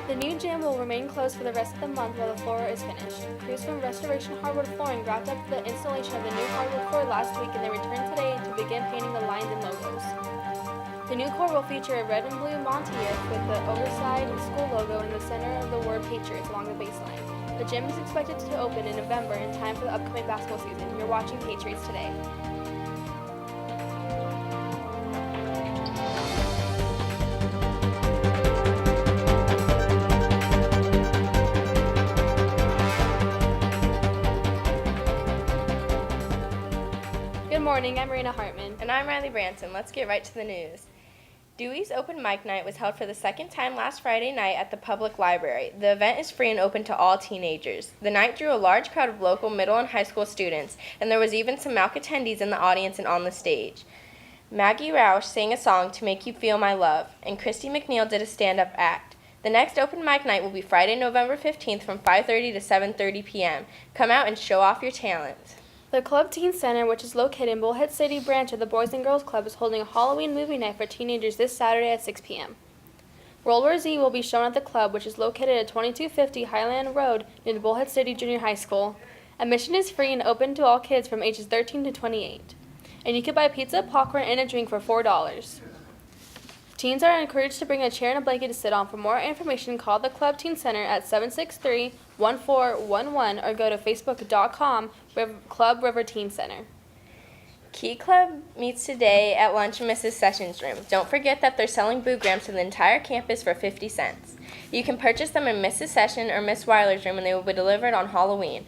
The new gym will remain closed for the rest of the month while the floor is finished. Crews from Restoration Hardwood Flooring wrapped up the installation of the new hardwood floor last week and they returned today to begin painting the lines and logos. The new core will feature a red and blue motif with the oversized school logo in the center of the word Patriots along the baseline. The gym is expected to open in November in time for the upcoming basketball season. You're watching Patriots Today. Good morning, I'm Marina Hartman. And I'm Riley Branson. Let's get right to the news. Dewey's Open Mic Night was held for the second time last Friday night at the public library. The event is free and open to all teenagers. The night drew a large crowd of local middle and high school students, and there was even some Malk attendees in the audience and on the stage. Maggie Roush sang a song, To Make You Feel My Love, and Christy McNeil did a stand-up act. The next Open Mic Night will be Friday, November 15th from 5:30 to 7:30 p.m. Come out and show off your talents. The Club Teen Center, which is located in Bullhead City branch of the Boys and Girls Club, is holding a Halloween movie night for teenagers this Saturday at 6 p.m. World War Z will be shown at the club, which is located at 2250 Highland Road near the Bullhead City Junior High School. Admission is free and open to all kids from ages 13 to 28. And you can buy pizza, popcorn, and a drink for $4. Teens are encouraged to bring a chair and a blanket to sit on. For more information, call the Club Teen Center at 763-1411 or go to facebook.com Club River Teen Center. Key Club meets today at lunch in Mrs. Sessions' room. Don't forget that they're selling boo grams to the entire campus for 50 cents. You can purchase them in Mrs. Sessions or Miss Weiler's room and they will be delivered on Halloween.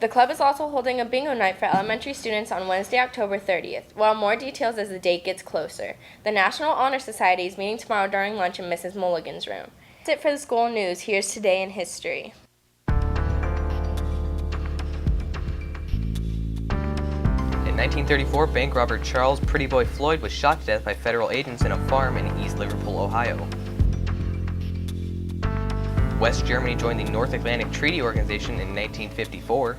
The club is also holding a bingo night for elementary students on Wednesday, October 30th. We'll have more details as the date gets closer. The National Honor Society is meeting tomorrow during lunch in Mrs. Mulligan's room. That's it for the school news. Here's Today in History. In 1934, bank robber Charles Pretty Boy Floyd was shot to death by federal agents in a farm in East Liverpool, Ohio. West Germany joined the North Atlantic Treaty Organization in 1954.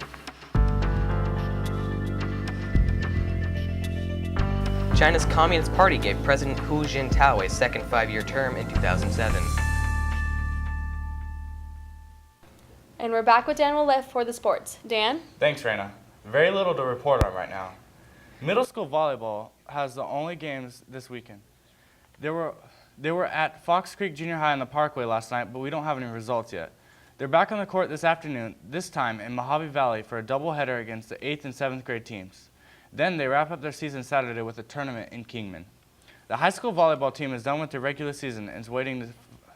China's Communist Party gave President Hu Jintao a second 5-year term in 2007. And we're back with Dan Willett for the sports. Dan? Thanks, Raina. Very little to report on right now. Middle school volleyball has the only games this weekend. They were at Fox Creek Junior High on the Parkway last night, but we don't have any results yet. They're back on the court this afternoon, this time in Mohave Valley for a doubleheader against the 8th and 7th grade teams. Then they wrap up their season Saturday with a tournament in Kingman. The high school volleyball team is done with their regular season and is waiting to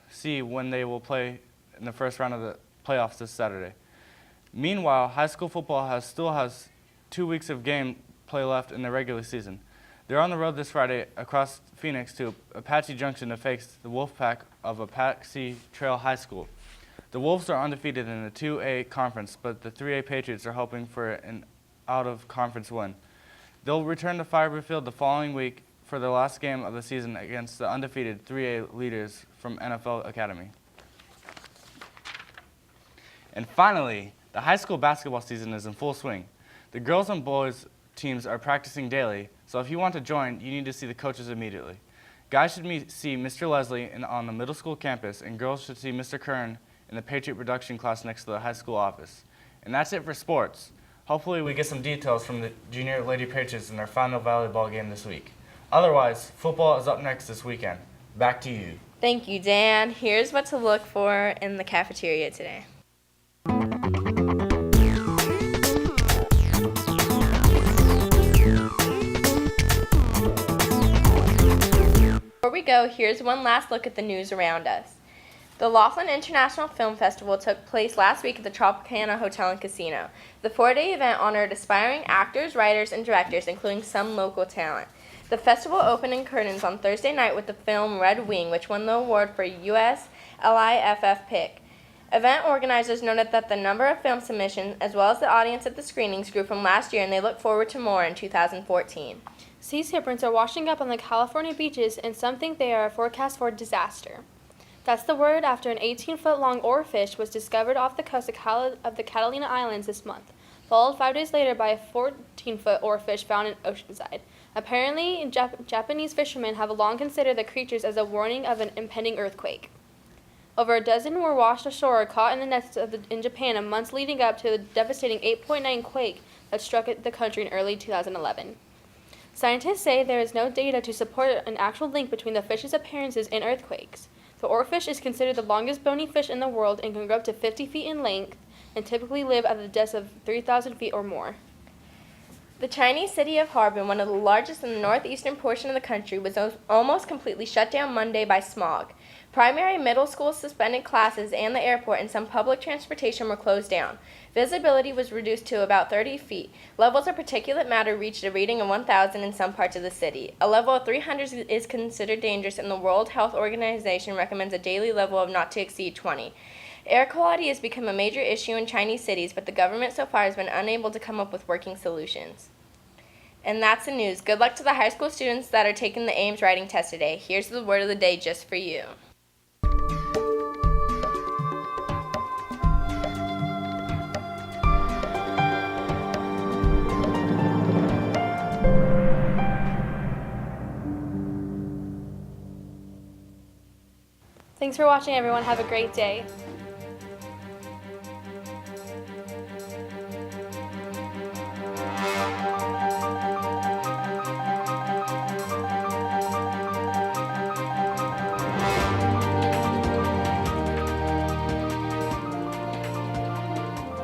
see when they will play in the first round of the playoffs this Saturday. Meanwhile, high school football still has 2 weeks of game play left in the regular season. They're on the road this Friday across Phoenix to Apache Junction to face the Wolfpack of Apache Trail High School. The Wolves are undefeated in the 2A conference, but the 3A Patriots are hoping for an out-of-conference win. They'll return to Fiberfield the following week for their last game of the season against the undefeated 3A leaders from NFL Academy. And finally, the high school basketball season is in full swing. The girls and boys teams are practicing daily, so if you want to join, you need to see the coaches immediately. Guys should see Mr. Leslie on the middle school campus, and girls should see Mr. Kern in the Patriot production class next to the high school office. And that's it for sports. Hopefully we get some details from the Junior Lady Patriots in their final volleyball game this week. Otherwise, football is up next this weekend. Back to you. Thank you, Dan. Here's what to look for in the cafeteria today. Before we go, here's one last look at the news around us. The Laughlin International Film Festival took place last week at the Tropicana Hotel and Casino. The 4-day event honored aspiring actors, writers, and directors, including some local talent. The festival opened in curtains on Thursday night with the film Red Wing, which won the award for U.S. LIFF Pick. Event organizers noted that the number of film submissions, as well as the audience at the screenings, grew from last year, and they look forward to more in 2014. Sea serpents are washing up on the California beaches, and some think they are a forecast for disaster. That's the word after an 18-foot-long oarfish was discovered off the coast of the Catalina Islands this month, followed 5 days later by a 14-foot oarfish found in Oceanside. Apparently, Japanese fishermen have long considered the creatures as a warning of an impending earthquake. Over a dozen were washed ashore or caught in the nets in Japan in months leading up to the devastating 8.9 quake that struck the country in early 2011. Scientists say there is no data to support an actual link between the fish's appearances and earthquakes. The oarfish is considered the longest bony fish in the world and can grow up to 50 feet in length and typically live at the depths of 3,000 feet or more. The Chinese city of Harbin, one of the largest in the northeastern portion of the country, was almost completely shut down Monday by smog. Primary and middle schools suspended classes and the airport and some public transportation were closed down. Visibility was reduced to about 30 feet. Levels of particulate matter reached a reading of 1,000 in some parts of the city. A level of 300 is considered dangerous, and the World Health Organization recommends a daily level of not to exceed 20. Air quality has become a major issue in Chinese cities, but the government so far has been unable to come up with working solutions. And that's the news. Good luck to the high school students that are taking the Ames writing test today. Here's the word of the day just for you. Thanks for watching, everyone. Have a great day.